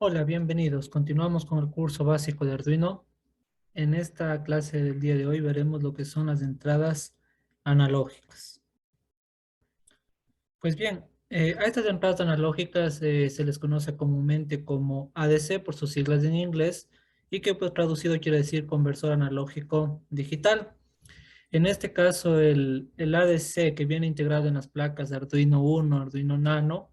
Hola, bienvenidos. Continuamos con el curso básico de Arduino. En esta clase del día de hoy veremos lo que son las entradas analógicas. Pues bien, a estas entradas analógicas se les conoce comúnmente como ADC por sus siglas en inglés y que pues traducido quiere decir conversor analógico digital. En este caso el ADC que viene integrado en las placas de Arduino Uno, Arduino Nano,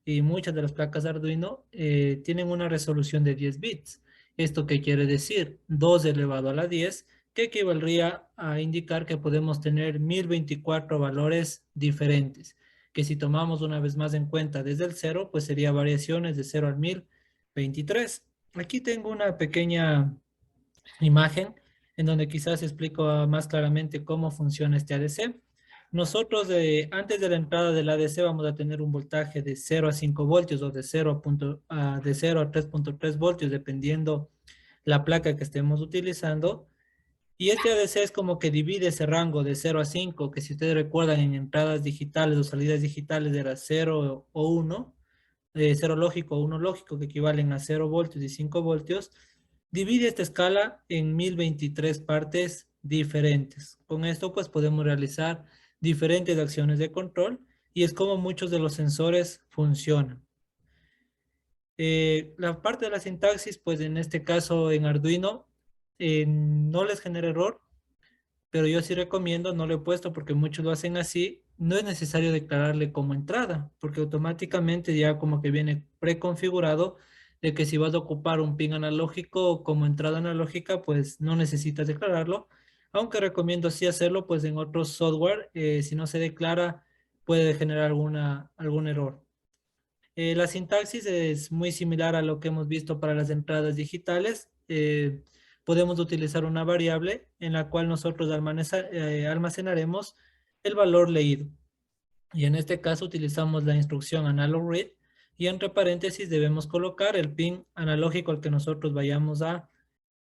y muchas de las placas de Arduino tienen una resolución de 10 bits. ¿Esto qué quiere decir? 2 elevado a la 10, que equivaldría a indicar que podemos tener 1024 valores diferentes, que si tomamos una vez más en cuenta desde el cero, pues sería variaciones de 0 al 1023. Aquí tengo una pequeña imagen en donde quizás explico más claramente cómo funciona este ADC. Nosotros antes de la entrada del ADC vamos a tener un voltaje de 0 a 5 voltios o de 0 a 3.3 voltios dependiendo la placa que estemos utilizando. Y este ADC es como que divide ese rango de 0 a 5, que si ustedes recuerdan en entradas digitales o salidas digitales era 0 o 1, 0 lógico o 1 lógico, que equivalen a 0 voltios y 5 voltios. Divide esta escala en 1023 partes diferentes. Con esto pues podemos realizar diferentes acciones de control y es como muchos de los sensores funcionan. La parte de la sintaxis, pues en este caso en Arduino, no les genera error, pero yo sí recomiendo, no lo he puesto porque muchos lo hacen así, no es necesario declararle como entrada, porque automáticamente ya como que viene preconfigurado de que si vas a ocupar un pin analógico como entrada analógica, pues no necesitas declararlo, aunque recomiendo sí hacerlo, pues en otros software, si no se declara, puede generar algún error. La sintaxis es muy similar a lo que hemos visto para las entradas digitales. Podemos utilizar una variable en la cual nosotros almacenaremos el valor leído. Y en este caso utilizamos la instrucción analog read y entre paréntesis debemos colocar el pin analógico al que nosotros vayamos a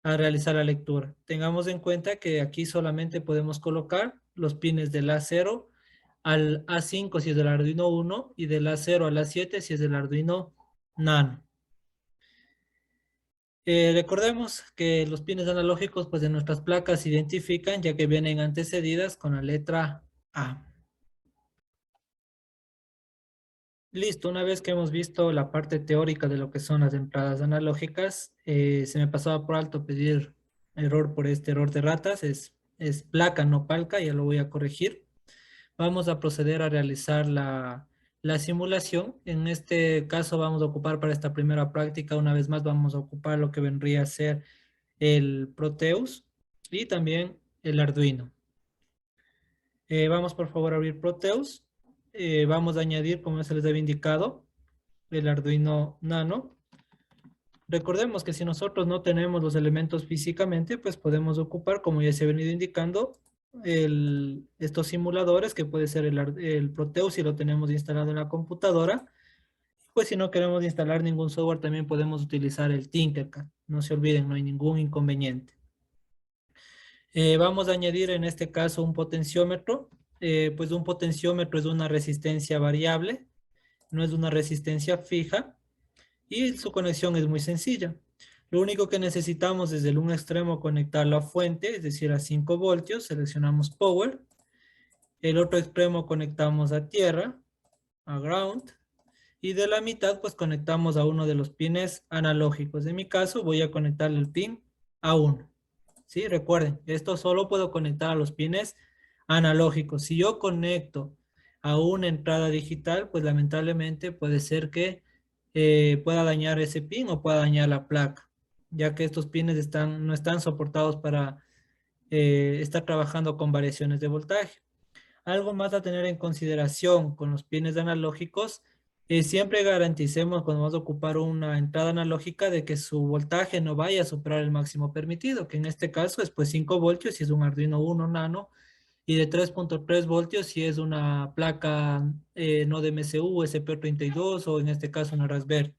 realizar la lectura. Tengamos en cuenta que aquí solamente podemos colocar los pines del A0 al A5 si es del Arduino Uno y del A0 al A7 si es del Arduino Nano. Recordemos que los pines analógicos pues de nuestras placas se identifican ya que vienen antecedidas con la letra A. Listo, una vez que hemos visto la parte teórica de lo que son las entradas analógicas, se me pasaba por alto pedir error por este error de ratas, es placa, no palca, ya lo voy a corregir. Vamos a proceder a realizar la simulación. En este caso vamos a ocupar para esta primera práctica, una vez más vamos a ocupar lo que vendría a ser el Proteus y también el Arduino. Vamos por favor a abrir Proteus. Vamos a añadir, como se les había indicado, el Arduino Nano. Recordemos que si nosotros no tenemos los elementos físicamente, pues podemos ocupar, como ya se ha venido indicando, estos simuladores, que puede ser el Proteus si lo tenemos instalado en la computadora. Pues si no queremos instalar ningún software, también podemos utilizar el Tinkercad. No se olviden, no hay ningún inconveniente. Vamos a añadir en este caso un potenciómetro. Pues un potenciómetro es una resistencia variable, no es una resistencia fija y su conexión es muy sencilla. Lo único que necesitamos es del un extremo conectar la fuente, es decir, a 5 voltios, seleccionamos Power. El otro extremo conectamos a tierra, a ground. Y de la mitad, pues conectamos a uno de los pines analógicos. En mi caso, voy a conectarle el pin a 1. ¿Sí? Recuerden, esto solo puedo conectar a los pines analógicos. Si yo conecto a una entrada digital, pues lamentablemente puede ser que pueda dañar ese pin o pueda dañar la placa, ya que estos pines no están soportados para estar trabajando con variaciones de voltaje. Algo más a tener en consideración con los pines analógicos, siempre garanticemos cuando vamos a ocupar una entrada analógica de que su voltaje no vaya a superar el máximo permitido, que en este caso es pues 5 voltios si es un Arduino Uno Nano y de 3.3 voltios si es una placa no de MCU, SP32 o en este caso una Raspberry.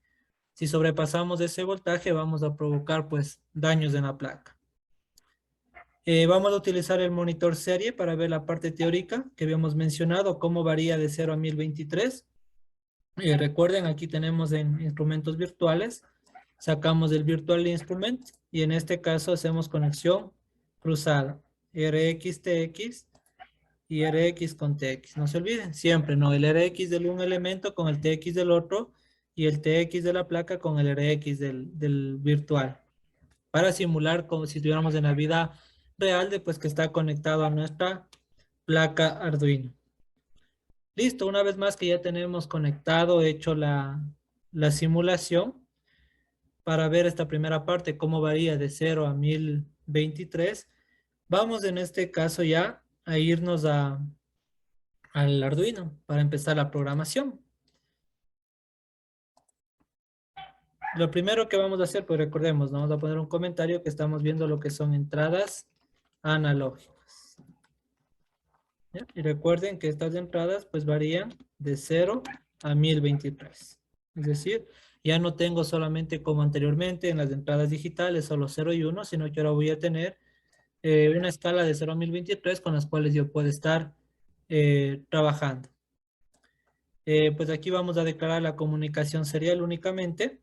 Si sobrepasamos ese voltaje vamos a provocar pues daños en la placa. Vamos a utilizar el monitor serie para ver la parte teórica que habíamos mencionado, cómo varía de 0 a 1023. Recuerden, aquí tenemos en instrumentos virtuales sacamos el Virtual Instrument y en este caso hacemos conexión cruzada. RX, TX y RX con TX. No se olviden, siempre, ¿no? El RX de un elemento con el TX del otro y el TX de la placa con el RX del virtual. Para simular como si estuviéramos en la vida real de pues que está conectado a nuestra placa Arduino. Listo, una vez más que ya tenemos conectado, hecho la simulación para ver esta primera parte, cómo varía de 0 a 1023. Vamos en este caso ya a irnos al Arduino para empezar la programación. Lo primero que vamos a hacer, pues recordemos, ¿no? Vamos a poner un comentario que estamos viendo lo que son entradas analógicas. ¿Ya? Y recuerden que estas entradas pues varían de 0 a 1023. Es decir, ya no tengo solamente como anteriormente en las entradas digitales solo 0 y 1, sino que ahora voy a tener una escala de 0 a 1023 con las cuales yo puedo estar trabajando. Pues aquí vamos a declarar la comunicación serial únicamente.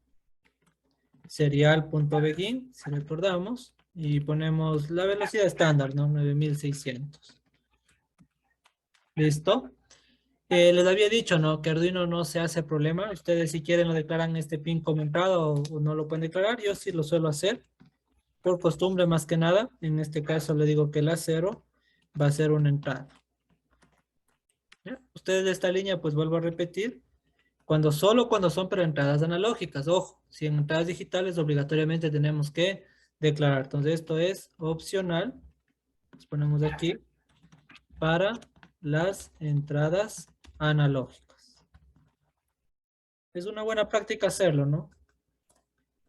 Serial.begin, si recordamos, y ponemos la velocidad estándar, ¿no? 9600. ¿Listo? Les había dicho, ¿no? Que Arduino no se hace problema. Ustedes si quieren lo declaran este pin comentado o no lo pueden declarar. Yo sí lo suelo hacer por costumbre más que nada. En este caso le digo que la 0 va a ser una entrada. ¿Ya? Ustedes de esta línea, pues vuelvo a repetir, solo cuando son para entradas analógicas. Ojo, si en entradas digitales obligatoriamente tenemos que declarar. Entonces esto es opcional. Nos ponemos aquí para las entradas analógicas. Es una buena práctica hacerlo, ¿no?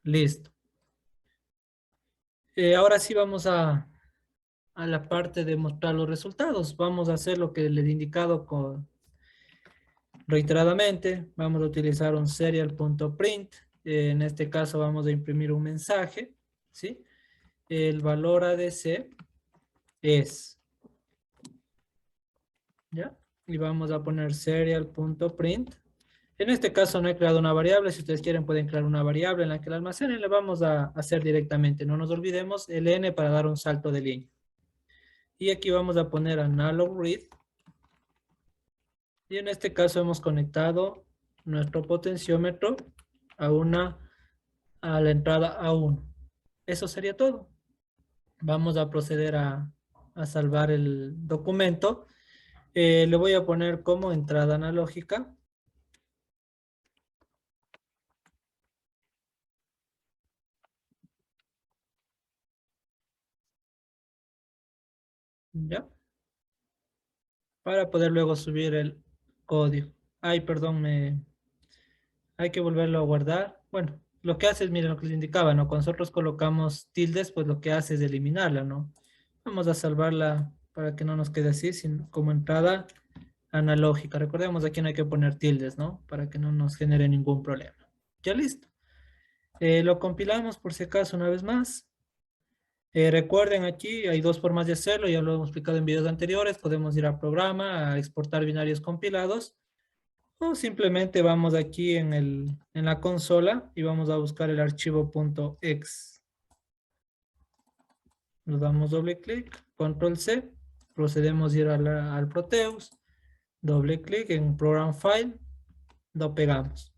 Listo. Ahora sí vamos a la parte de mostrar los resultados. Vamos a hacer lo que les he indicado reiteradamente. Vamos a utilizar un serial.print. En este caso vamos a imprimir un mensaje, ¿sí? El valor ADC es, ¿ya? Y vamos a poner serial.print. En este caso no he creado una variable. Si ustedes quieren pueden crear una variable en la que la almacenen. Le vamos a hacer directamente. No nos olvidemos el n para dar un salto de línea. Y aquí vamos a poner analog read. Y en este caso hemos conectado nuestro potenciómetro a la entrada A1. Eso sería todo. Vamos a proceder a salvar el documento. Le voy a poner como entrada analógica. ¿Ya? Para poder luego subir el código. Ay, perdón, hay que volverlo a guardar. Bueno, lo que hace es, miren lo que les indicaba, ¿no? Cuando nosotros colocamos tildes, pues lo que hace es eliminarla, ¿no? Vamos a salvarla para que no nos quede así, sino como entrada analógica. Recordemos, aquí no hay que poner tildes, ¿no? Para que no nos genere ningún problema. Ya listo. Lo compilamos por si acaso una vez más. Recuerden aquí, hay dos formas de hacerlo, ya lo hemos explicado en videos anteriores. Podemos ir a programa, a exportar binarios compilados. O simplemente vamos aquí en la consola y vamos a buscar el archivo .exe. Nos damos doble clic, control C, procedemos a ir al Proteus, doble clic en Program File, lo pegamos.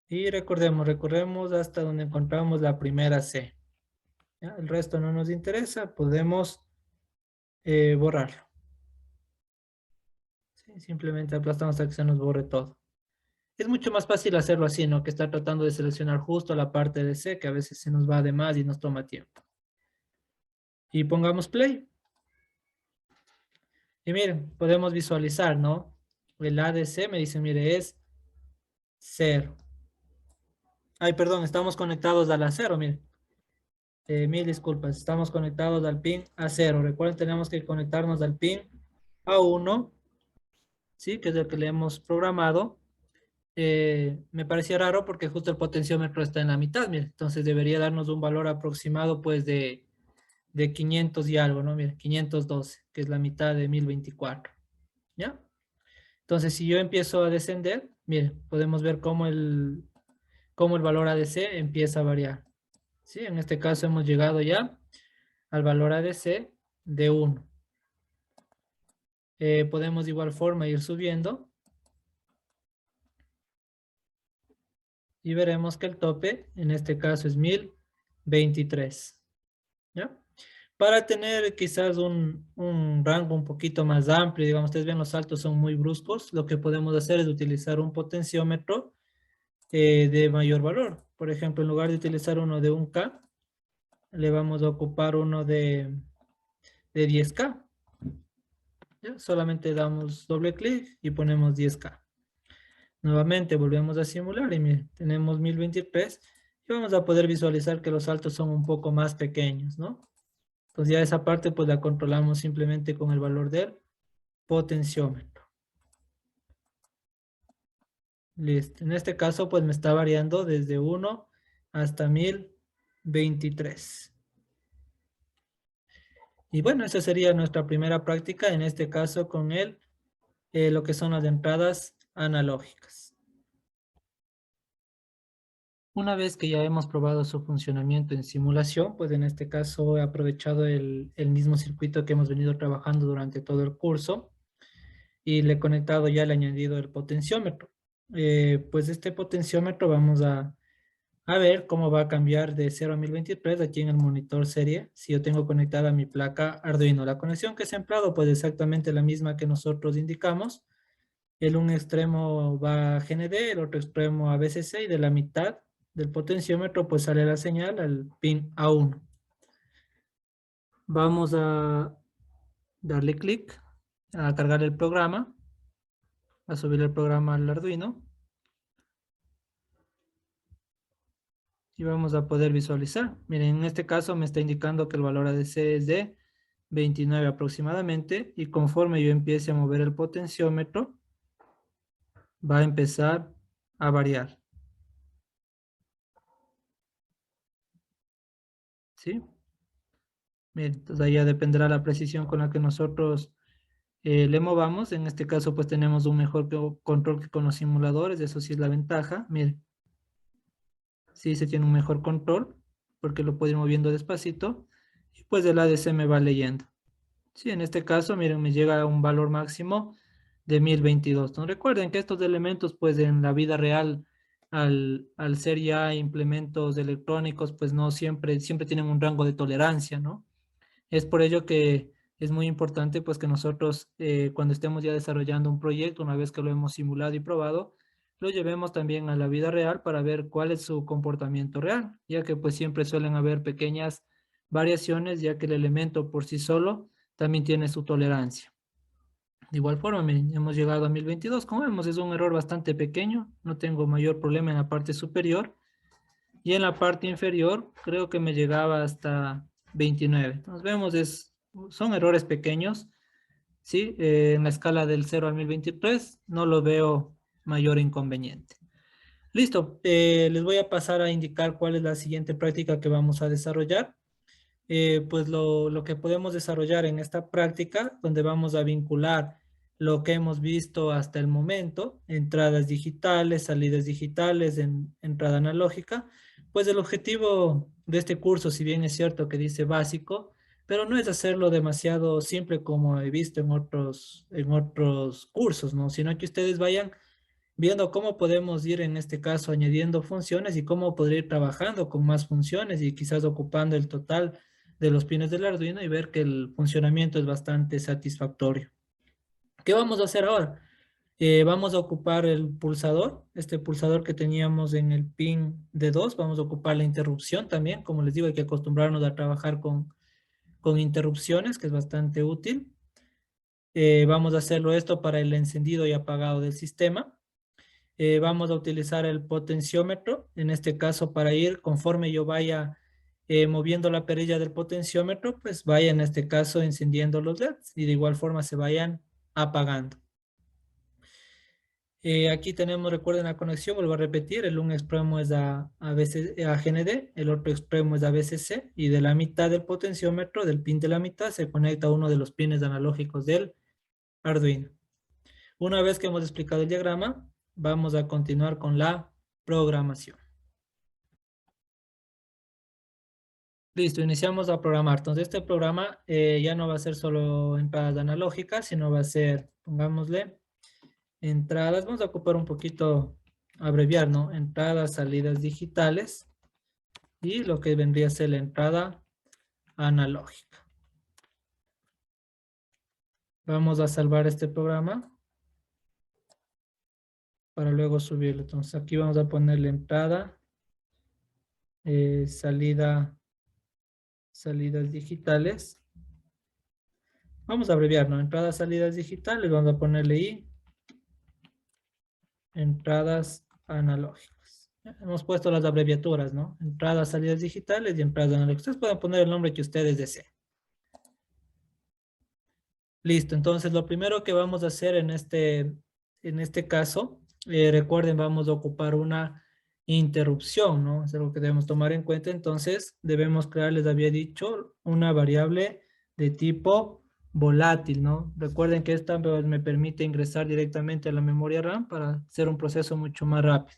Y recorremos hasta donde encontramos la primera C. ¿Ya? El resto no nos interesa, podemos borrarlo. ¿Sí? Simplemente aplastamos hasta que se nos borre todo. Es mucho más fácil hacerlo así, ¿no? Que estar tratando de seleccionar justo la parte de C, que a veces se nos va de más y nos toma tiempo. Y pongamos play. Y miren, podemos visualizar, ¿no? El ADC me dice, mire, es 0. Ay, perdón, estamos conectados a la 0, miren. Mil disculpas, estamos conectados al pin A0. Recuerden, tenemos que conectarnos al pin A1, ¿sí? Que es el que le hemos programado. Me parecía raro porque justo el potenciómetro está en la mitad, miren. Entonces debería darnos un valor aproximado, pues, de 500 y algo, ¿no? Miren, 512, que es la mitad de 1024, ¿ya? Entonces, si yo empiezo a descender, miren, podemos ver cómo cómo el valor ADC empieza a variar. ¿Sí? En este caso hemos llegado ya al valor ADC de 1. Podemos de igual forma ir subiendo y veremos que el tope en este caso es 1023. ¿Ya? Para tener quizás un rango un poquito más amplio, digamos, ustedes ven los saltos son muy bruscos, lo que podemos hacer es utilizar un potenciómetro de mayor valor. Por ejemplo, en lugar de utilizar uno de 1K, le vamos a ocupar uno de 10K. ¿Ya? Solamente damos doble clic y ponemos 10K. Nuevamente volvemos a simular y miren, tenemos 1023 y vamos a poder visualizar que los saltos son un poco más pequeños, ¿no? Entonces ya esa parte pues la controlamos simplemente con el valor del potenciómetro. Listo. En este caso pues me está variando desde 1 hasta 1023. Y bueno, esa sería nuestra primera práctica, en este caso con lo que son las entradas analógicas. Una vez que ya hemos probado su funcionamiento en simulación, pues en este caso he aprovechado el mismo circuito que hemos venido trabajando durante todo el curso y le he conectado ya, le he añadido el potenciómetro. Pues este potenciómetro vamos a ver cómo va a cambiar de 0 a 1023 aquí en el monitor serie, si yo tengo conectada mi placa Arduino. La conexión que se ha empleado pues exactamente la misma que nosotros indicamos. El un extremo va a GND, el otro extremo a VCC y de la mitad del potenciómetro pues sale la señal al pin A1. Vamos a darle clic a cargar el programa, a subir el programa al Arduino y vamos a poder visualizar. Miren, en este caso me está indicando que el valor ADC es de 29 aproximadamente y conforme yo empiece a mover el potenciómetro va a empezar a variar. ¿Sí? Bien, entonces ahí ya dependerá la precisión con la que nosotros le movamos. En este caso pues tenemos un mejor control que con los simuladores, eso sí es la ventaja. Miren, sí se tiene un mejor control porque lo puedo ir moviendo despacito y pues el ADC me va leyendo. Sí, en este caso, miren, me llega a un valor máximo de 1022. Entonces, recuerden que estos elementos, pues en la vida real, al ser ya implementos electrónicos, pues no siempre tienen un rango de tolerancia, ¿no? Es por ello que es muy importante, pues que nosotros, cuando estemos ya desarrollando un proyecto, una vez que lo hemos simulado y probado, lo llevemos también a la vida real para ver cuál es su comportamiento real, ya que pues siempre suelen haber pequeñas variaciones, ya que el elemento por sí solo también tiene su tolerancia. De igual forma, miren, hemos llegado a 1022. Como vemos, es un error bastante pequeño. No tengo mayor problema en la parte superior. Y en la parte inferior, creo que me llegaba hasta 29. Entonces, vemos, son errores pequeños. ¿Sí? En la escala del 0 al 1023, no lo veo mayor inconveniente. Listo. Les voy a pasar a indicar cuál es la siguiente práctica que vamos a desarrollar. Pues lo que podemos desarrollar en esta práctica, donde vamos a vincular lo que hemos visto hasta el momento, entradas digitales, salidas digitales, entrada analógica, pues el objetivo de este curso, si bien es cierto que dice básico, pero no es hacerlo demasiado simple como he visto en otros cursos, ¿no? Sino que ustedes vayan viendo cómo podemos ir en este caso añadiendo funciones y cómo podría ir trabajando con más funciones y quizás ocupando el total de los pines del Arduino y ver que el funcionamiento es bastante satisfactorio. ¿Qué vamos a hacer ahora? Vamos a ocupar el pulsador, este pulsador que teníamos en el pin de 2, vamos a ocupar la interrupción también, como les digo, hay que acostumbrarnos a trabajar con interrupciones, que es bastante útil. Vamos a hacerlo esto para el encendido y apagado del sistema. Vamos a utilizar el potenciómetro, en este caso para ir conforme yo vaya moviendo la perilla del potenciómetro, pues vaya en este caso encendiendo los LEDs y de igual forma se vayan apagando. Aquí tenemos, recuerden la conexión, vuelvo a repetir, un extremo es a GND, el otro extremo es a VCC y de la mitad del potenciómetro, del pin de la mitad, se conecta uno de los pines analógicos del Arduino. Una vez que hemos explicado el diagrama, vamos a continuar con la programación. Listo, iniciamos a programar. Entonces, este programa ya no va a ser solo entradas analógicas, sino va a ser, pongámosle, entradas. Vamos a ocupar un poquito, abreviar, ¿no? Entradas, salidas digitales y lo que vendría a ser la entrada analógica. Vamos a salvar este programa para luego subirlo. Entonces, aquí vamos a ponerle entrada, salidas digitales. Vamos a abreviar, ¿no? Entradas, salidas digitales, vamos a ponerle I, entradas analógicas. Ya, hemos puesto las abreviaturas, ¿no? Entradas, salidas digitales y entradas analógicas. Ustedes pueden poner el nombre que ustedes deseen. Listo, entonces lo primero que vamos a hacer en este caso, recuerden, vamos a ocupar una interrupción, ¿no? Es algo que debemos tomar en cuenta. Entonces, debemos crear, les había dicho, una variable de tipo volátil, ¿no? Recuerden que esta me permite ingresar directamente a la memoria RAM para hacer un proceso mucho más rápido.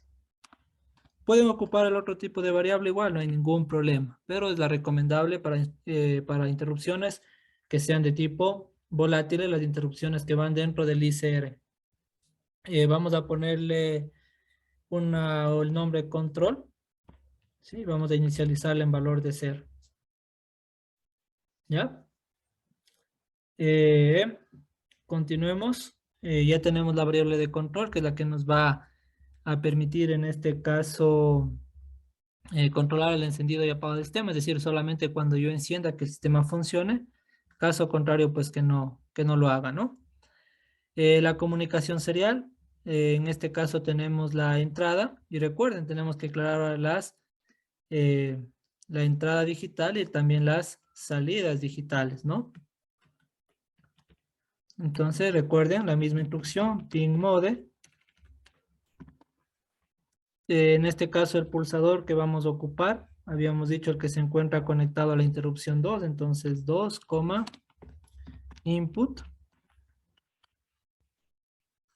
Pueden ocupar el otro tipo de variable igual, no hay ningún problema, pero es la recomendable para interrupciones que sean de tipo volátiles, las interrupciones que van dentro del ICR. Vamos a ponerle el nombre control, ¿sí? Vamos a inicializarla en valor de 0. ¿Ya? Continuemos. Ya tenemos la variable de control, que es la que nos va a permitir en este caso controlar el encendido y apagado del sistema, es decir, solamente cuando yo encienda que el sistema funcione, caso contrario, pues que no lo haga, ¿no? La comunicación serial, en este caso tenemos la entrada, y recuerden, tenemos que aclarar la entrada digital y también las salidas digitales, ¿no? Entonces, recuerden la misma instrucción, pin mode. En este caso, el pulsador que vamos a ocupar, habíamos dicho el que se encuentra conectado a la interrupción 2, entonces 2, input.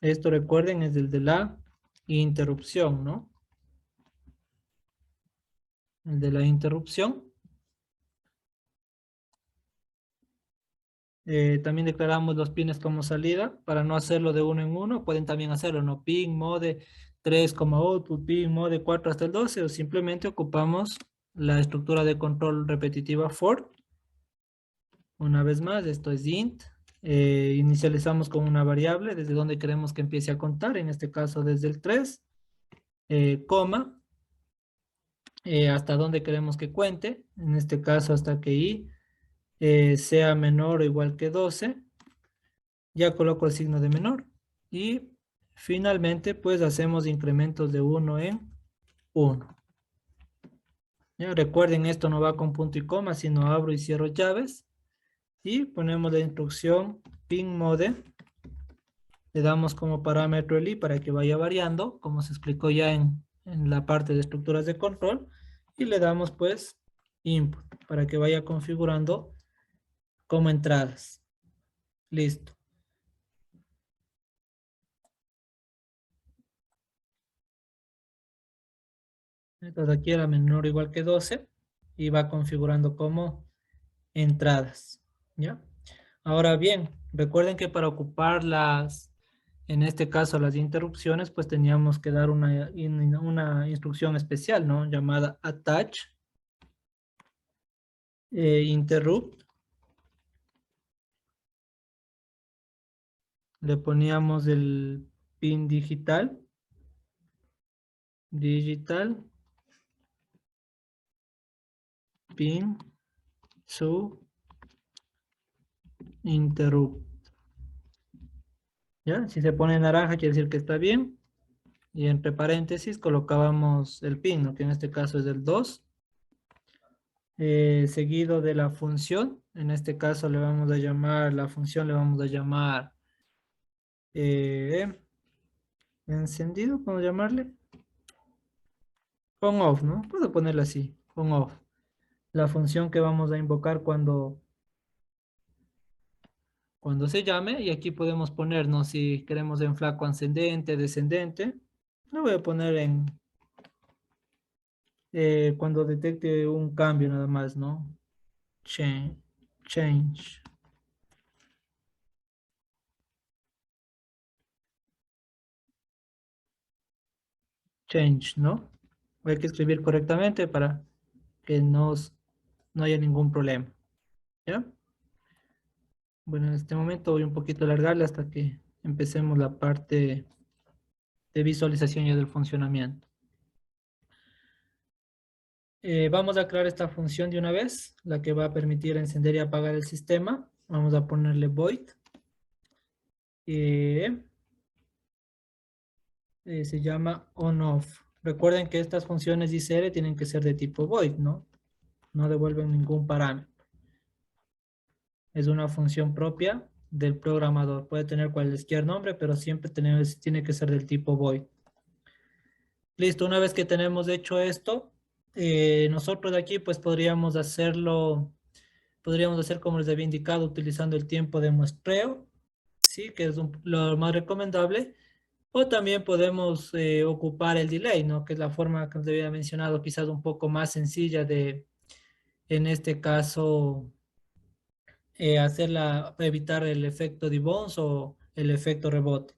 Esto recuerden es el de la interrupción, ¿no? El de la interrupción. También declaramos los pines como salida. Para no hacerlo de uno en uno, pueden también hacerlo, ¿no? Pin, mode 3 como output, pin, mode 4 hasta el 12, o simplemente ocupamos la estructura de control repetitiva for. Una vez más, esto es int. Inicializamos con una variable desde donde queremos que empiece a contar, en este caso desde el 3, coma, hasta donde queremos que cuente, en este caso hasta que i sea menor o igual que 12, ya coloco el signo de menor y finalmente pues hacemos incrementos de 1 en 1. Ya recuerden, esto no va con punto y coma, sino abro y cierro llaves y ponemos la instrucción pin mode. Le damos como parámetro el i para que vaya variando, como se explicó ya en la parte de estructuras de control, y le damos pues input para que vaya configurando como entradas. Listo. Entonces aquí era menor o igual que 12 y va configurando como entradas. ¿Ya? Ahora bien, recuerden que para ocupar en este caso las interrupciones, pues teníamos que dar una instrucción especial, ¿no? Llamada attach interrupt. Le poníamos el pin digital, pin su interrupt. ¿Ya? Si se pone naranja quiere decir que está bien. Y entre paréntesis colocábamos el pin, ¿no? Que en este caso es el 2. Seguido de la función. En este caso le vamos a llamar, la función le vamos a llamar encendido, ¿cómo llamarle? On off, ¿no? Puedo ponerle así, on off. La función que vamos a invocar cuando se llame, y aquí podemos ponernos si queremos en flaco ascendente, descendente. Lo voy a poner en cuando detecte un cambio nada más, ¿no? change, change, change, ¿no? Hay que escribir correctamente para que no haya ningún problema, ¿ya? Bueno, en este momento voy un poquito a alargarle hasta que empecemos la parte de visualización ya del funcionamiento. Vamos a crear esta función de una vez, la que va a permitir encender y apagar el sistema. Vamos a ponerle void. Se llama on-off. Recuerden que estas funciones ICR tienen que ser de tipo void, ¿no? No devuelven ningún parámetro. Es una función propia del programador. Puede tener cualquier nombre, pero siempre tiene que ser del tipo void. Listo, una vez que tenemos hecho esto, nosotros de aquí pues podríamos hacer como les había indicado, utilizando el tiempo de muestreo, ¿sí? Que es lo más recomendable. O también podemos ocupar el delay, ¿no? Que es la forma que les había mencionado, quizás un poco más sencilla de, en este caso, evitar el efecto de-bounce o el efecto rebote.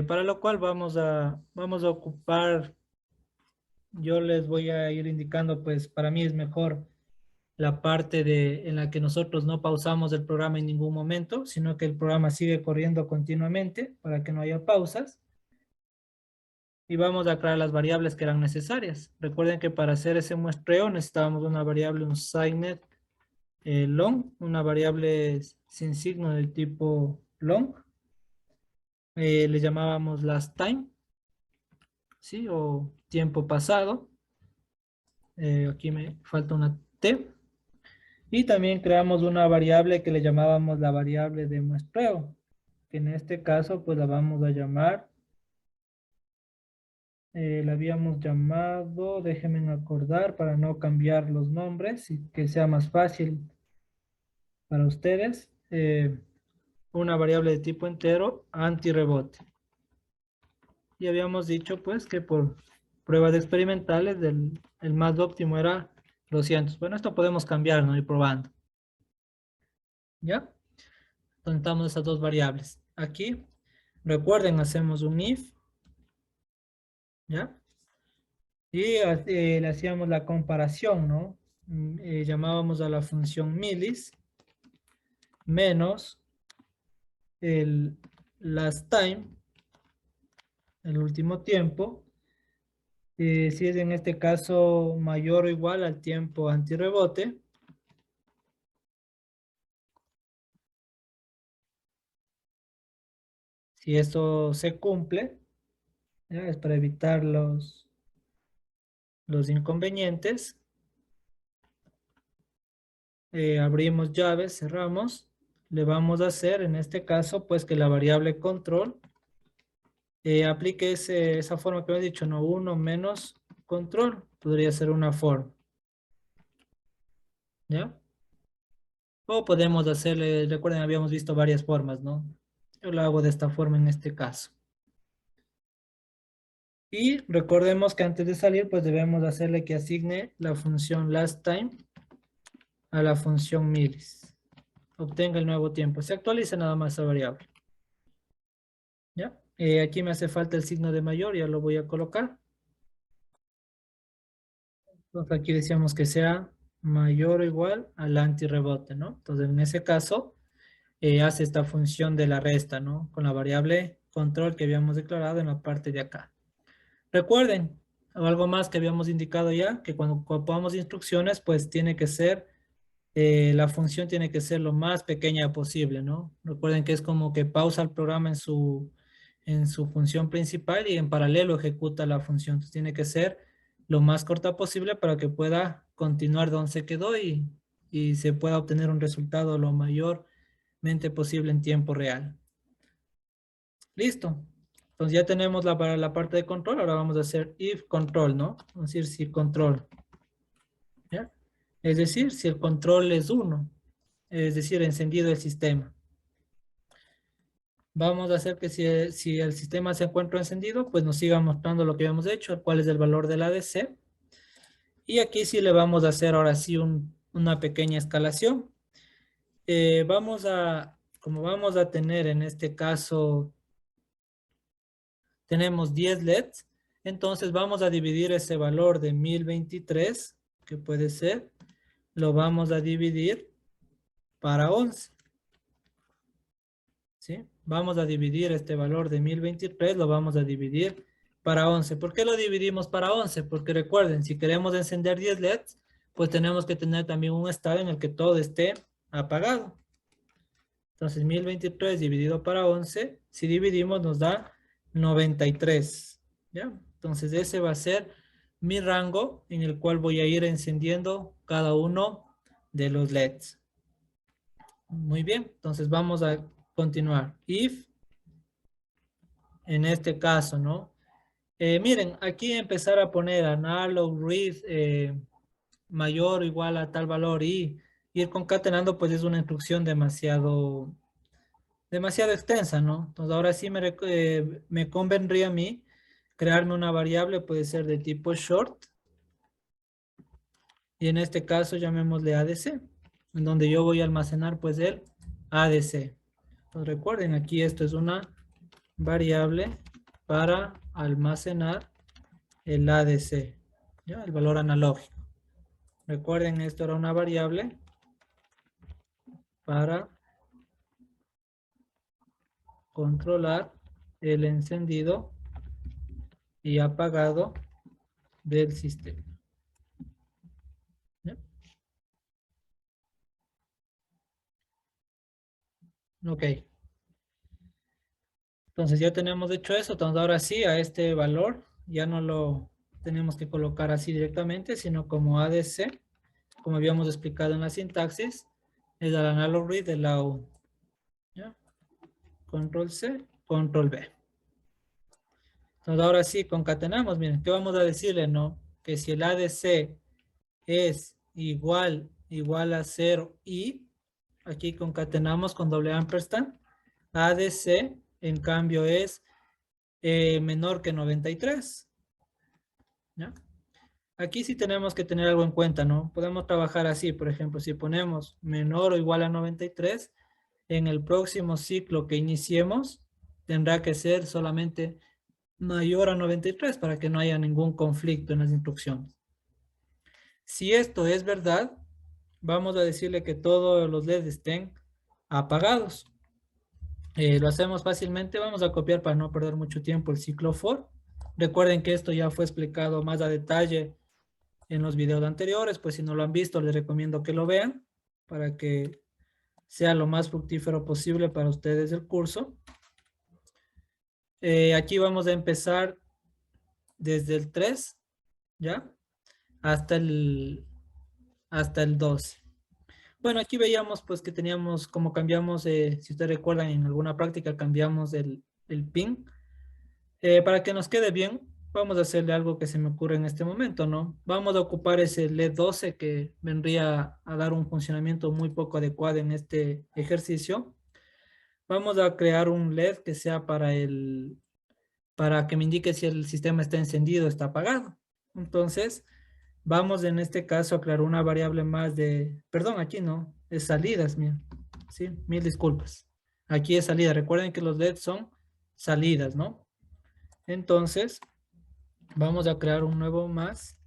Para lo cual vamos a ocupar, yo les voy a ir indicando, pues para mí es mejor la parte en la que nosotros no pausamos el programa en ningún momento, sino que el programa sigue corriendo continuamente para que no haya pausas. Y vamos a crear las variables que eran necesarias. Recuerden que para hacer ese muestreo necesitábamos una variable, un signet long, una variable sin signo del tipo long. Le llamábamos last time, ¿sí? O tiempo pasado. Aquí me falta una T. Y también creamos una variable que le llamábamos la variable de muestreo, que en este caso pues la vamos a llamar, la habíamos llamado, déjenme acordar para no cambiar los nombres y que sea más fácil para ustedes, una variable de tipo entero antirrebote. Y habíamos dicho pues que por pruebas experimentales el más óptimo era 200. Bueno, esto podemos cambiar, ¿no? Ir probando. ¿Ya? Contamos esas dos variables. Aquí, recuerden, hacemos un if, ¿ya? Y le hacíamos la comparación, ¿no? Llamábamos a la función milis menos el last time, el último tiempo, si es en este caso mayor o igual al tiempo antirrebote. Si esto se cumple, ¿ya? Es para evitar los inconvenientes. Abrimos llaves, cerramos. Le vamos a hacer, en este caso, pues que la variable control aplique esa forma que hemos dicho, no 1 menos control. Podría ser una forma. ¿Ya? O podemos hacerle, recuerden, habíamos visto varias formas, ¿no? Yo lo hago de esta forma en este caso. Y recordemos que antes de salir, pues debemos hacerle que asigne la función last time a la función milis. Obtenga el nuevo tiempo. Se actualiza nada más esa variable. ¿Ya? Aquí me hace falta el signo de mayor, ya lo voy a colocar. Entonces aquí decíamos que sea mayor o igual al antirrebote, ¿no? Entonces en ese caso hace esta función de la resta, ¿no? Con la variable control que habíamos declarado en la parte de acá. Recuerden, algo más que habíamos indicado ya, que cuando ocupamos instrucciones, pues tiene que ser, la función tiene que ser lo más pequeña posible, ¿no? Recuerden que es como que pausa el programa en su función principal y en paralelo ejecuta la función. Entonces tiene que ser lo más corta posible para que pueda continuar donde se quedó y se pueda obtener un resultado lo mayormente posible en tiempo real. Listo. Entonces ya tenemos la parte de control. Ahora vamos a hacer if control, ¿no? Vamos a decir si control. ¿Ya? Es decir, si el control es 1, es decir, encendido el sistema. Vamos a hacer que si el sistema se encuentra encendido, pues nos siga mostrando lo que habíamos hecho, cuál es el valor del ADC. Y aquí sí le vamos a hacer ahora sí una pequeña escalación. Como vamos a tener en este caso, tenemos 10 LEDs, entonces vamos a dividir ese valor de 1023, que puede ser, lo vamos a dividir para 11. ¿Sí? Vamos a dividir este valor de 1023, lo vamos a dividir para 11. ¿Por qué lo dividimos para 11? Porque recuerden, si queremos encender 10 LEDs, pues tenemos que tener también un estado en el que todo esté apagado. Entonces 1023 dividido para 11, si dividimos nos da 93. ¿Ya? Entonces ese va a ser mi rango en el cual voy a ir encendiendo cada uno de los LEDs. Muy bien, entonces vamos a continuar. If, en este caso, ¿no? Miren, aquí empezar a poner analog, read, mayor o igual a tal valor y ir concatenando, pues es una instrucción demasiado extensa, ¿no? Entonces ahora sí me convendría a mí crearme una variable, puede ser de tipo short, y en este caso llamémosle ADC, en donde yo voy a almacenar pues el ADC. Entonces recuerden, aquí esto es una variable para almacenar el ADC, ¿ya? El valor analógico. Recuerden, esto era una variable para controlar el encendido y apagado del sistema. ¿Ya? Ok. Entonces ya tenemos hecho eso. Entonces ahora sí, a este valor ya no lo tenemos que colocar así directamente, sino como ADC, como habíamos explicado en la sintaxis, es el analog read de la U. ¿Ya? Control C, Control B. Entonces ahora sí, concatenamos. Miren, ¿qué vamos a decirle? No, que si el ADC es igual a 0 y aquí concatenamos con doble ampersand. ADC, en cambio, es menor que 93. ¿Ya? Aquí sí tenemos que tener algo en cuenta, ¿no? Podemos trabajar así, por ejemplo, si ponemos menor o igual a 93, en el próximo ciclo que iniciemos, tendrá que ser solamente mayor a 93 para que no haya ningún conflicto en las instrucciones. Si esto es verdad, vamos a decirle que todos los LEDs estén apagados. Lo hacemos fácilmente. Vamos a copiar para no perder mucho tiempo el ciclo for. Recuerden que esto ya fue explicado más a detalle en los videos anteriores, pues si no lo han visto les recomiendo que lo vean para que sea lo más fructífero posible para ustedes el curso. Aquí vamos a empezar desde el 3, ¿ya? Hasta el 12. Bueno, aquí veíamos pues que teníamos, como cambiamos, si ustedes recuerdan en alguna práctica cambiamos el pin. Para que nos quede bien, vamos a hacerle algo que se me ocurre en este momento, ¿no? Vamos a ocupar ese LED 12 que vendría a dar un funcionamiento muy poco adecuado en este ejercicio. Vamos a crear un LED que sea para que me indique si el sistema está encendido o está apagado. Entonces, vamos en este caso a crear una variable más perdón, aquí no, es salidas, miren. Sí, mil disculpas. Aquí es salida. Recuerden que los LEDs son salidas, ¿no? Entonces, vamos a crear un nuevo más.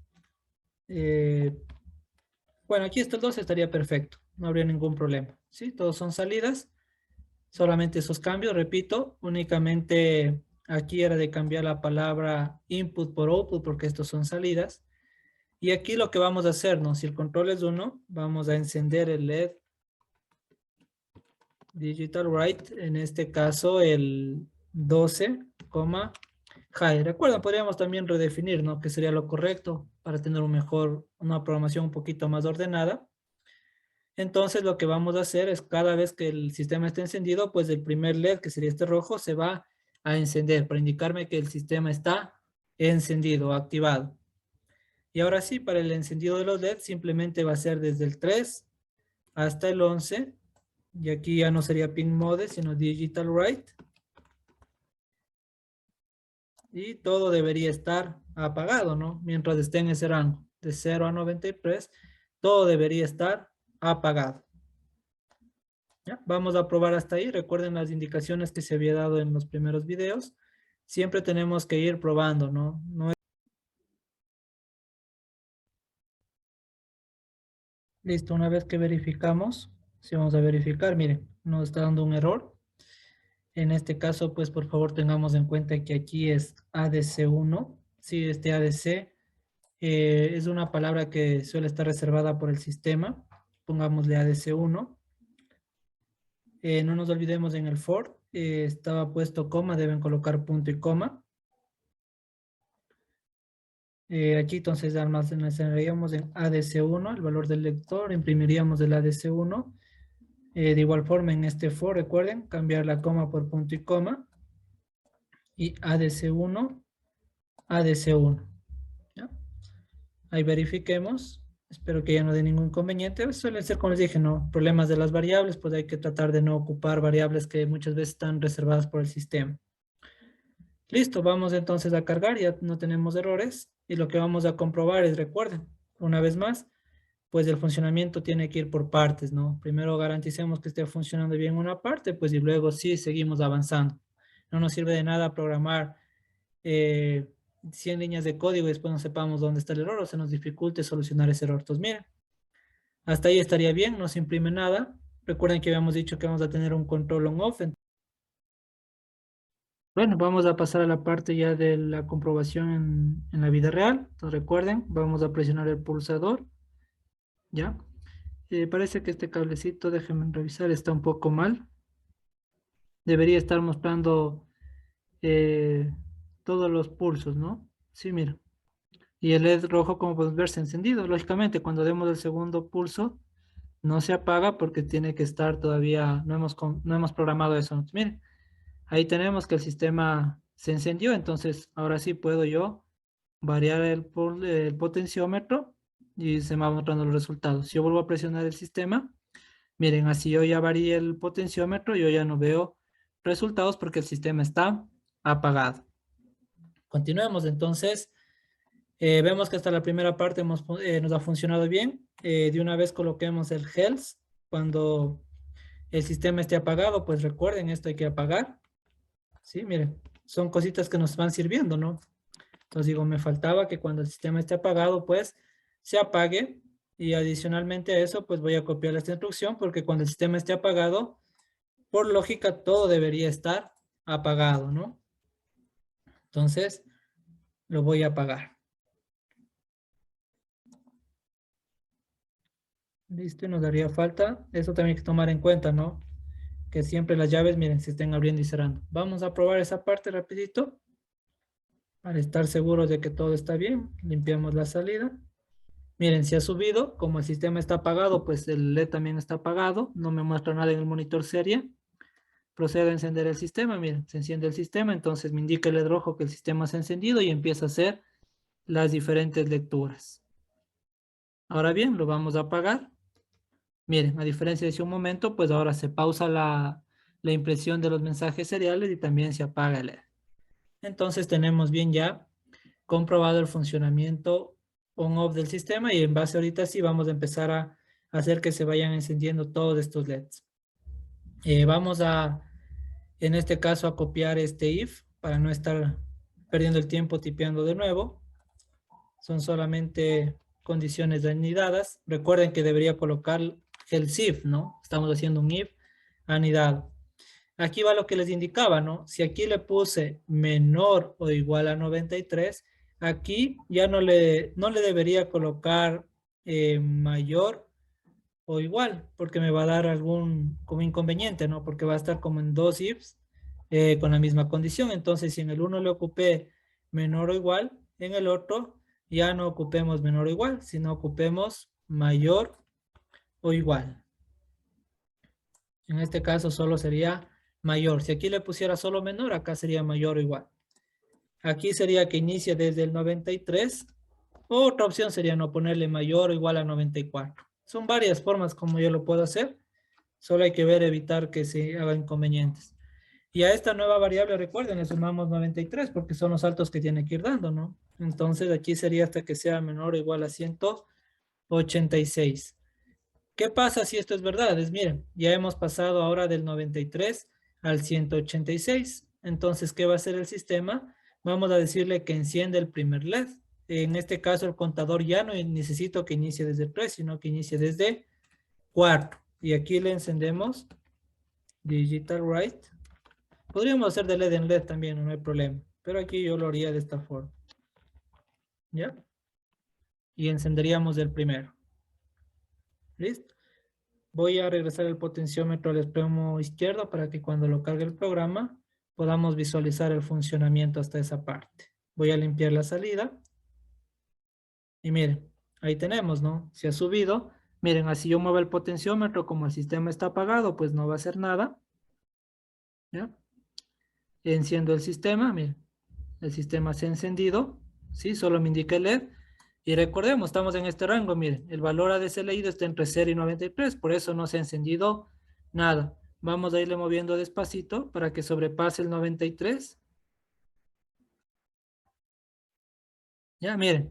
Bueno, aquí estos dos estaría perfecto. No habría ningún problema. ¿Sí? Todos son salidas. Solamente esos cambios, repito, únicamente aquí era de cambiar la palabra input por output porque estos son salidas. Y aquí lo que vamos a hacer, ¿no? Si el control es 1, vamos a encender el LED Digital Write, en este caso el 12, high. Recuerda, podríamos también redefinir, ¿no? Que sería lo correcto para tener una programación un poquito más ordenada. Entonces lo que vamos a hacer es cada vez que el sistema esté encendido, pues el primer LED, que sería este rojo, se va a encender para indicarme que el sistema está encendido, activado. Y ahora sí, para el encendido de los LEDs simplemente va a ser desde el 3 hasta el 11. Y aquí ya no sería pin mode, sino digital write. Y todo debería estar apagado, ¿no? Mientras esté en ese rango de 0 a 93, todo debería estar apagado. ¿Ya? Vamos a probar hasta ahí. Recuerden las indicaciones que se había dado en los primeros videos. Siempre tenemos que ir probando, ¿no? Listo, una vez que verificamos, si vamos a verificar, miren, nos está dando un error. En este caso, pues por favor tengamos en cuenta que aquí es ADC1. Sí, este ADC es una palabra que suele estar reservada por el sistema. Pongámosle ADC1. No nos olvidemos en el for, estaba puesto coma, deben colocar punto y coma. Aquí entonces almacenaríamos en ADC1 el valor del lector, imprimiríamos el ADC1. De igual forma en este for, recuerden, cambiar la coma por punto y coma. Y ADC1, ADC1. ¿Ya? Ahí verifiquemos. Espero que ya no dé ningún inconveniente. Suele ser, como les dije, ¿no? Problemas de las variables, pues hay que tratar de no ocupar variables que muchas veces están reservadas por el sistema. Listo, vamos entonces a cargar, ya no tenemos errores. Y lo que vamos a comprobar es, recuerden, una vez más, pues el funcionamiento tiene que ir por partes, ¿no? Primero garanticemos que esté funcionando bien una parte, pues y luego sí seguimos avanzando. No nos sirve de nada programar 100 líneas de código y después no sepamos dónde está el error o se nos dificulte solucionar ese error. Entonces, miren, hasta ahí estaría bien, no se imprime nada. Recuerden que habíamos dicho que vamos a tener un control on-off. Bueno, vamos a pasar a la parte ya de la comprobación en la vida real. Entonces, recuerden, vamos a presionar el pulsador, ¿ya? Parece que este cablecito, déjenme revisar, está un poco mal. Debería estar mostrando todos los pulsos, ¿no? Sí, mira. Y el LED rojo, como podemos ver, se ha encendido. Lógicamente, cuando demos el segundo pulso, no se apaga porque tiene que estar todavía, no hemos programado eso. Entonces, miren, ahí tenemos que el sistema se encendió, entonces ahora sí puedo yo variar el potenciómetro y se me van mostrando los resultados. Si yo vuelvo a presionar el sistema, miren, así yo ya varié el potenciómetro, yo ya no veo resultados porque el sistema está apagado. Continuemos entonces. Vemos que hasta la primera parte nos ha funcionado bien. De una vez coloquemos el health. Cuando el sistema esté apagado, pues recuerden, esto hay que apagar. Sí, miren, son cositas que nos van sirviendo, ¿no? Entonces digo, me faltaba que cuando el sistema esté apagado, pues se apague. Y adicionalmente a eso, pues voy a copiar esta instrucción porque cuando el sistema esté apagado, por lógica, todo debería estar apagado, ¿no? Entonces, lo voy a apagar. Listo, y nos daría falta. Eso también hay que tomar en cuenta, ¿no? Que siempre las llaves, miren, se estén abriendo y cerrando. Vamos a probar esa parte rapidito. Para estar seguros de que todo está bien, limpiamos la salida. Miren, si ha subido, como el sistema está apagado, pues el LED también está apagado. No me muestra nada en el monitor serie. Procedo a encender el sistema. Miren, se enciende el sistema, entonces me indica el LED rojo que el sistema se ha encendido y empieza a hacer las diferentes lecturas. Ahora bien, lo vamos a apagar. Miren, a diferencia de hace un momento, pues ahora se pausa la impresión de los mensajes seriales y también se apaga el LED. Entonces tenemos bien ya comprobado el funcionamiento on-off del sistema y en base ahorita sí vamos a empezar a hacer que se vayan encendiendo todos estos LEDs. Vamos a, en este caso, a copiar este if para no estar perdiendo el tiempo tipeando de nuevo. Son solamente condiciones anidadas. Recuerden que debería colocar el if, ¿no? Estamos haciendo un if anidado. Aquí va lo que les indicaba, ¿no? Si aquí le puse menor o igual a 93, aquí ya no le debería colocar mayor o igual, porque me va a dar algún como inconveniente, ¿no? Porque va a estar como en dos ifs con la misma condición. Entonces, si en el uno le ocupé menor o igual, en el otro ya no ocupemos menor o igual, sino ocupemos mayor o igual. En este caso solo sería mayor. Si aquí le pusiera solo menor, acá sería mayor o igual. Aquí sería que inicie desde el 93. Otra opción sería no ponerle mayor o igual a 94. Son varias formas como yo lo puedo hacer. Solo hay que ver, evitar que se hagan inconvenientes. Y a esta nueva variable, recuerden, le sumamos 93 porque son los saltos que tiene que ir dando, ¿no? Entonces aquí sería hasta que sea menor o igual a 100. 86. ¿Qué pasa si esto es verdad? Miren, ya hemos pasado ahora del 93 al 186. Entonces, ¿qué va a hacer el sistema? Vamos a decirle que enciende el primer LED. En este caso, el contador ya no necesito que inicie desde 3, sino que inicie desde 4. Y aquí le encendemos Digital Write. Podríamos hacer de LED en LED también, no hay problema. Pero aquí yo lo haría de esta forma. ¿Ya? Y encenderíamos el primero. ¿Listo? Voy a regresar el potenciómetro al extremo izquierdo para que cuando lo cargue el programa podamos visualizar el funcionamiento hasta esa parte. Voy a limpiar la salida. Y miren, ahí tenemos, ¿no? Se ha subido. Miren, así yo muevo el potenciómetro, como el sistema está apagado, pues no va a hacer nada. ¿Ya? Enciendo el sistema, miren. El sistema se ha encendido. ¿Sí? Solo me indica el LED. Y recordemos, estamos en este rango, miren, el valor ADC leído está entre 0 y 93, por eso no se ha encendido nada. Vamos a irle moviendo despacito para que sobrepase el 93. Ya, miren,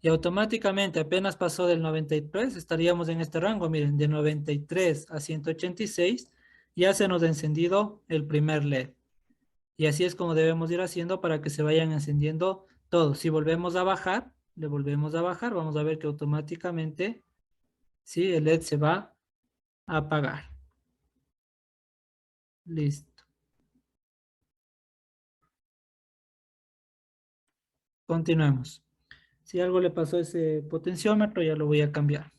y automáticamente apenas pasó del 93, estaríamos en este rango, miren, de 93 a 186, ya se nos ha encendido el primer LED. Y así es como debemos ir haciendo para que se vayan encendiendo todos. Si volvemos a bajar, le volvemos a bajar, vamos a ver que automáticamente, sí, el LED se va a apagar. Listo. Continuemos. Si algo le pasó a ese potenciómetro, ya lo voy a cambiar.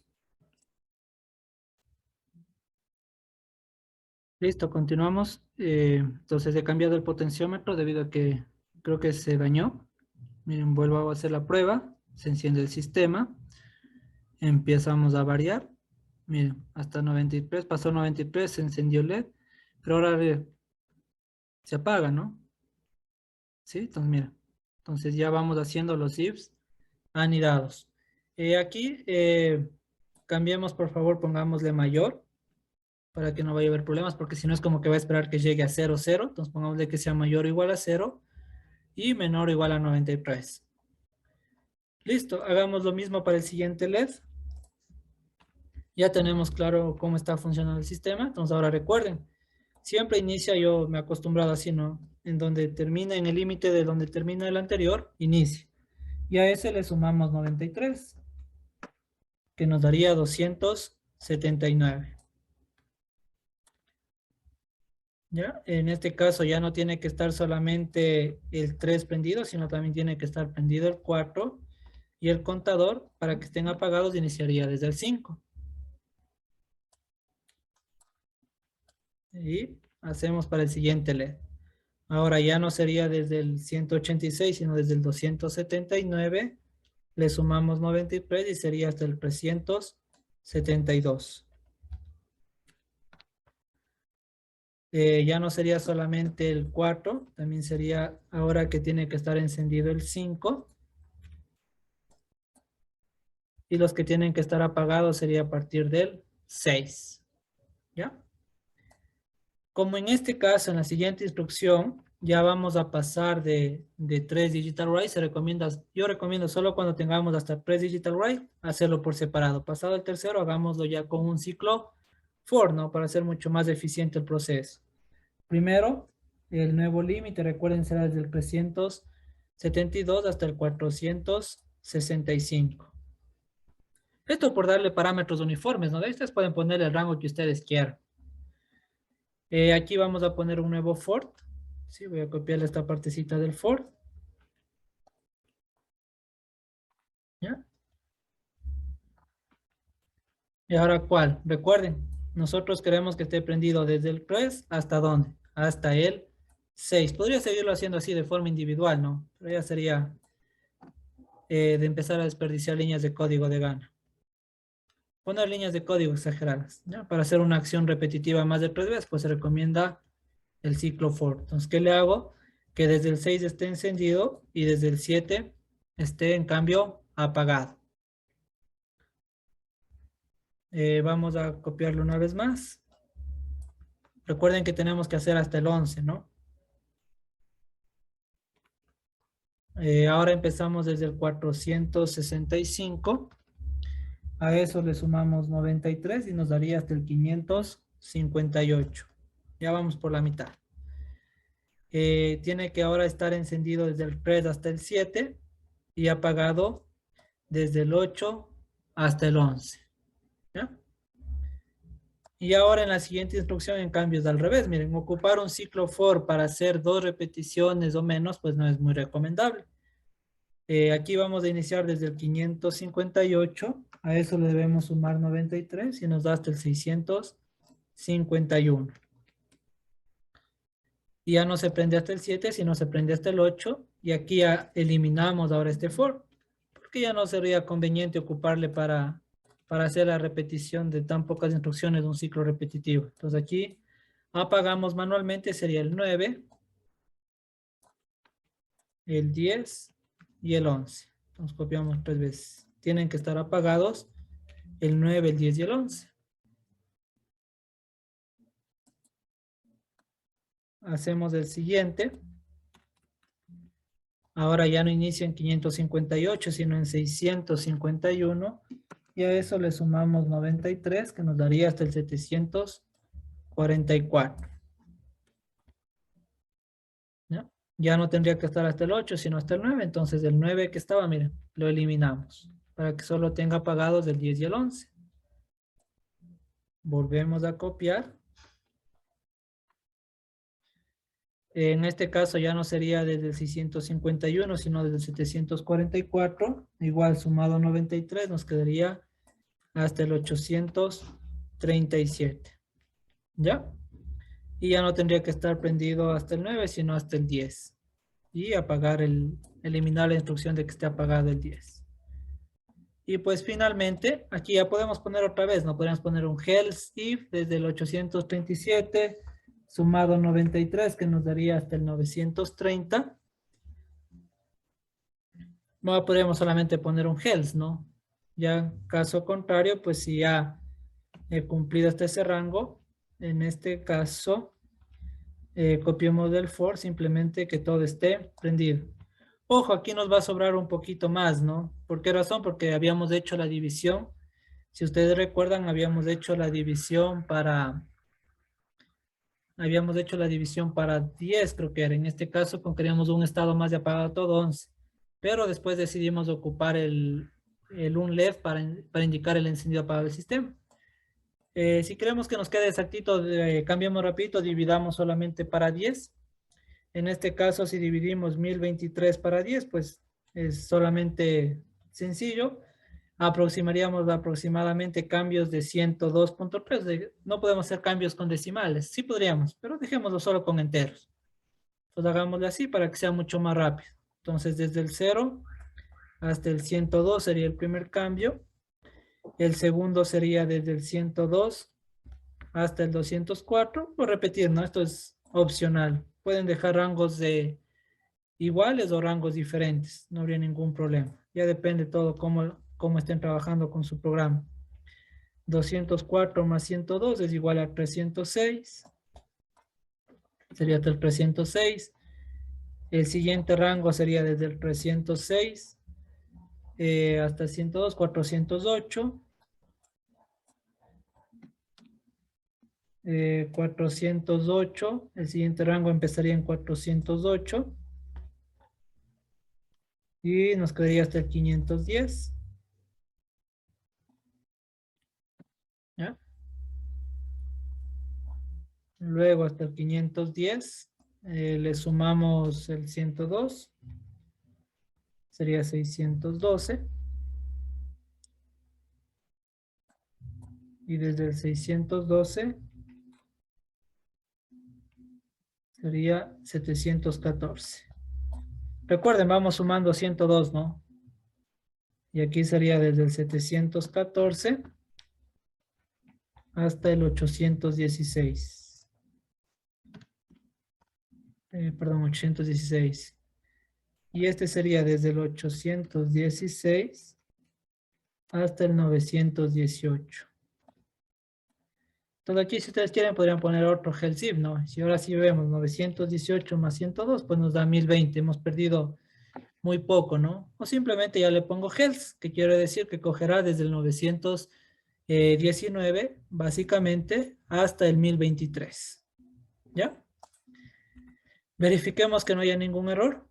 Listo, continuamos. Entonces he cambiado el potenciómetro debido a que creo que se dañó. Miren, vuelvo a hacer la prueba. Se enciende el sistema. Empezamos a variar. Miren, hasta 93, pasó 93, se encendió el LED. Pero ahora se apaga, ¿no? ¿Sí? Entonces, mira. Entonces ya vamos haciendo los ifs anidados. Aquí cambiemos, por favor, pongámosle mayor para que no vaya a haber problemas, porque si no es como que va a esperar que llegue a 0, 0. Entonces pongámosle que sea mayor o igual a 0 y menor o igual a 93. Listo, hagamos lo mismo para el siguiente LED. Ya tenemos claro cómo está funcionando el sistema. Entonces ahora recuerden, siempre inicia, yo me he acostumbrado así, ¿no? En donde termina, en el límite de donde termina el anterior, inicia. Y a ese le sumamos 93, que nos daría 279. ¿Ya? En este caso ya no tiene que estar solamente el 3 prendido, sino también tiene que estar prendido el 4 y el contador para que estén apagados iniciaría desde el 5. Y hacemos para el siguiente LED. Ahora ya no sería desde el 186, sino desde el 279. Le sumamos 93 y sería hasta el 372. Ya no sería solamente el 4, también sería ahora que tiene que estar encendido el 5. Y los que tienen que estar apagados sería a partir del 6. ¿Ya? Como en este caso, en la siguiente instrucción, ya vamos a pasar de 3 digital write, yo recomiendo solo cuando tengamos hasta 3 digital write, hacerlo por separado. Pasado el tercero, hagámoslo ya con un ciclo for, ¿no? Para hacer mucho más eficiente el proceso. Primero, el nuevo límite, recuerden, será desde el 372 hasta el 465. Esto por darle parámetros uniformes, ¿no? De ustedes pueden poner el rango que ustedes quieran. Aquí vamos a poner un nuevo for. Sí, voy a copiar esta partecita del for. ¿Ya? Y ahora, ¿cuál? Recuerden, nosotros queremos que esté prendido desde el 3 hasta ¿dónde? Hasta el 6. Podría seguirlo haciendo así de forma individual, ¿no? Pero ya sería de empezar a desperdiciar líneas de código de gana. Poner líneas de código exageradas, ¿ya? Para hacer una acción repetitiva más de 3 veces, pues se recomienda el ciclo for. Entonces, ¿qué le hago? Que desde el 6 esté encendido y desde el 7 esté, en cambio, apagado. Vamos a copiarlo una vez más. Recuerden que tenemos que hacer hasta el 11, ¿no? Ahora empezamos desde el 465 A eso le sumamos 93 y nos daría hasta el 558. Ya vamos por la mitad. Tiene que ahora estar encendido desde el 3 hasta el 7 y apagado desde el 8 hasta el 11. ¿Ya? Y ahora en la siguiente instrucción, en cambio, es al revés. Miren, ocupar un ciclo for para hacer 2 repeticiones o menos, pues no es muy recomendable. Aquí vamos a iniciar desde el 558. A eso le debemos sumar 93 y nos da hasta el 651. Y ya no se prende hasta el 7, sino se prende hasta el 8. Y aquí ya eliminamos ahora este for, porque ya no sería conveniente ocuparle para hacer la repetición de tan pocas instrucciones de un ciclo repetitivo. Entonces aquí apagamos manualmente, sería el 9, el 10 y el 11. Entonces copiamos 3 veces. Tienen que estar apagados el 9, el 10 y el 11. Hacemos el siguiente. Ahora ya no inicia en 558, sino en 651. Y a eso le sumamos 93, que nos daría hasta el 744. ¿Ya? Ya no tendría que estar hasta el 8, sino hasta el 9. Entonces el 9 que estaba, miren, lo eliminamos. Para que solo tenga apagados el 10 y el 11. Volvemos a copiar. En este caso ya no sería desde el 651, sino desde el 744. Igual sumado 93 nos quedaría hasta el 837. ¿Ya? Y ya no tendría que estar prendido hasta el 9, sino hasta el 10. Y apagar eliminar la instrucción de que esté apagado el 10. Y pues finalmente, aquí ya podemos poner otra vez, no podemos poner un else if desde el 837 sumado 93, que nos daría hasta el 930. No podríamos solamente poner un else, ¿no? Ya caso contrario, pues si ya he cumplido hasta ese rango, en este caso, copiemos del for, simplemente que todo esté prendido. Ojo, aquí nos va a sobrar un poquito más, ¿no? ¿Por qué razón? Porque habíamos hecho la división. Si ustedes recuerdan, habíamos hecho la división para 10, creo que era. En este caso, queríamos un estado más de apagado todo 11. Pero después decidimos ocupar el unled para indicar el encendido apagado del sistema. Si queremos que nos quede exactito, cambiamos rapidito, dividamos solamente para 10. En este caso, si dividimos 1023 para 10, pues es solamente sencillo. Aproximaríamos aproximadamente cambios de 102.3. No podemos hacer cambios con decimales. Sí podríamos, pero dejémoslo solo con enteros. Entonces hagámoslo así para que sea mucho más rápido. Entonces desde el 0 hasta el 102 sería el primer cambio. El segundo sería desde el 102 hasta el 204. Por repetir, ¿no? Esto es opcional. Pueden dejar rangos de iguales o rangos diferentes. No habría ningún problema. Ya depende todo cómo estén trabajando con su programa. 204 más 102 es igual a 306. Sería hasta el 306. El siguiente rango sería desde el 306 hasta el 102, 408. 408. El siguiente rango empezaría en 408. Y nos quedaría hasta el 510. ¿Ya? Luego hasta el 510 le sumamos el 102. Sería 612. Y desde el 612 sería 714. Recuerden, vamos sumando 102, ¿no? Y aquí sería desde el 714 hasta el 816. Perdón, 816. Y este sería desde el 816 hasta el 918. Entonces aquí, si ustedes quieren, podrían poner otro else if, ¿no? Si ahora sí vemos 918 más 102, pues nos da 1020. Hemos perdido muy poco, ¿no? O simplemente ya le pongo health, que quiere decir que cogerá desde el 919, básicamente, hasta el 1023. ¿Ya? Verifiquemos que no haya ningún error.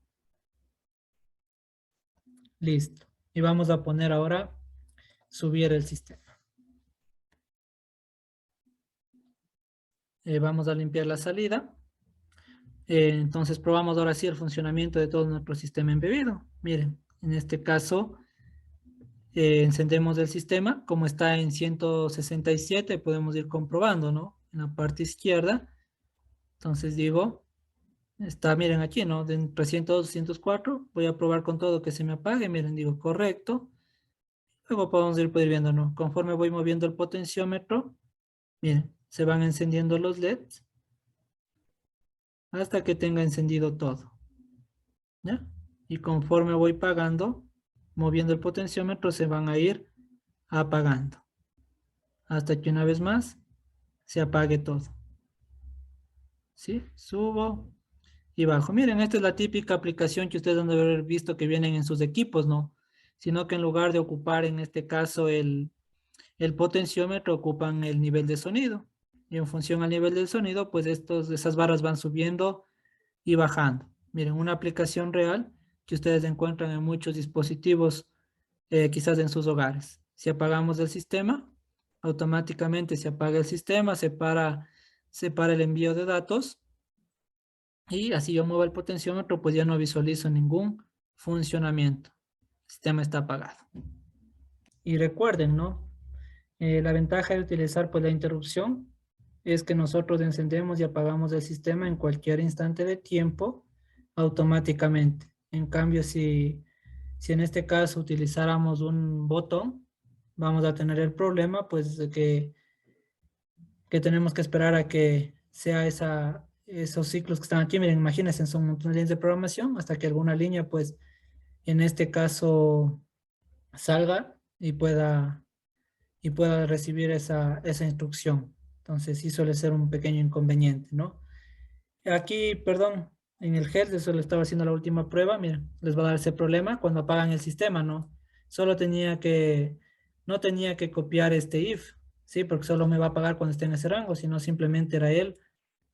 Listo. Y vamos a poner ahora subir el sistema. Vamos a limpiar la salida. Entonces probamos ahora sí el funcionamiento de todo nuestro sistema embebido. Miren, en este caso encendemos el sistema. Como está en 167 podemos ir comprobando, ¿no? En la parte izquierda. Entonces digo, está, miren aquí, ¿no? De 300, 204. Voy a probar con todo que se me apague. Miren, digo correcto. Luego podemos ir viendo, ¿no? Conforme voy moviendo el potenciómetro, miren, se van encendiendo los LEDs hasta que tenga encendido todo. ¿Ya? Y conforme voy pagando, moviendo el potenciómetro, se van a ir apagando. Hasta que una vez más se apague todo. ¿Sí? Subo y bajo. Miren, esta es la típica aplicación que ustedes han de haber visto que vienen en sus equipos, ¿no? Sino que en lugar de ocupar en este caso el potenciómetro, ocupan el nivel de sonido. Y en función al nivel del sonido, pues esas barras van subiendo y bajando. Miren, una aplicación real que ustedes encuentran en muchos dispositivos, quizás en sus hogares. Si apagamos el sistema, automáticamente se apaga el sistema, se para el envío de datos y así yo muevo el potenciómetro, pues ya no visualizo ningún funcionamiento. El sistema está apagado. Y recuerden, ¿no? La ventaja de utilizar pues la interrupción es que nosotros encendemos y apagamos el sistema en cualquier instante de tiempo automáticamente. En cambio, si en este caso utilizáramos un botón, vamos a tener el problema pues de que tenemos que esperar a que sea esos ciclos que están aquí. Miren, imagínense, son un montón de líneas de programación hasta que alguna línea pues en este caso salga y pueda recibir esa instrucción. Entonces sí suele ser un pequeño inconveniente, ¿no? Aquí, perdón, en el health, eso le estaba haciendo la última prueba, miren, les va a dar ese problema cuando apagan el sistema, ¿no? No tenía que copiar este if, ¿sí? Porque solo me va a apagar cuando esté en ese rango, sino simplemente era el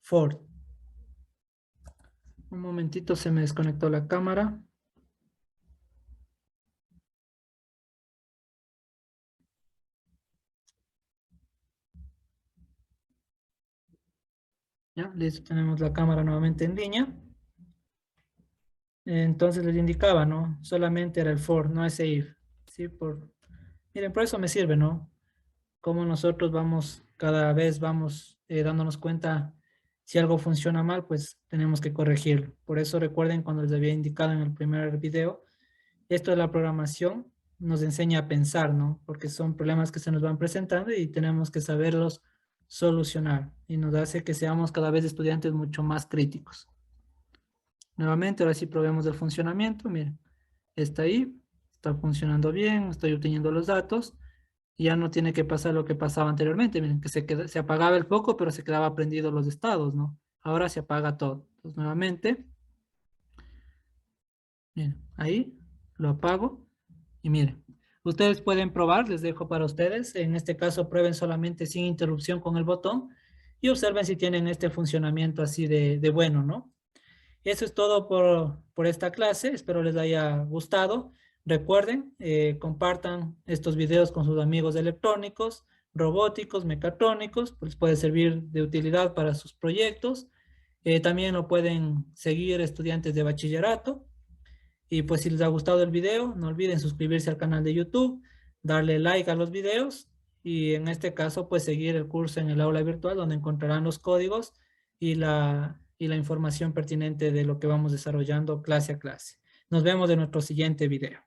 for. Un momentito, se me desconectó la cámara. Ya, listo, tenemos la cámara nuevamente en línea. Entonces les indicaba, ¿no? Solamente era el for, no ese if. ¿Sí? Miren, por eso me sirve, ¿no? Como nosotros cada vez vamos dándonos cuenta si algo funciona mal, pues tenemos que corregirlo. Por eso recuerden cuando les había indicado en el primer video, esto de la programación nos enseña a pensar, ¿no? Porque son problemas que se nos van presentando y tenemos que saberlos solucionar. Y nos hace que seamos cada vez estudiantes mucho más críticos. Nuevamente, ahora sí probemos el funcionamiento. Miren, está ahí, está funcionando bien, estoy obteniendo los datos. Y ya no tiene que pasar lo que pasaba anteriormente. Miren, que se apagaba el foco, pero se quedaba prendido los estados, ¿no? Ahora se apaga todo. Entonces, nuevamente, miren, ahí lo apago. Y miren, ustedes pueden probar, les dejo para ustedes. En este caso, prueben solamente sin interrupción con el botón y observen si tienen este funcionamiento así de bueno, ¿no? Eso es todo por esta clase. Espero les haya gustado. Recuerden, compartan estos videos con sus amigos electrónicos, robóticos, mecatrónicos, pues puede servir de utilidad para sus proyectos. También lo pueden seguir estudiantes de bachillerato. Y pues si les ha gustado el video, no olviden suscribirse al canal de YouTube, darle like a los videos y en este caso pues seguir el curso en el aula virtual donde encontrarán los códigos y la información pertinente de lo que vamos desarrollando clase a clase. Nos vemos en nuestro siguiente video.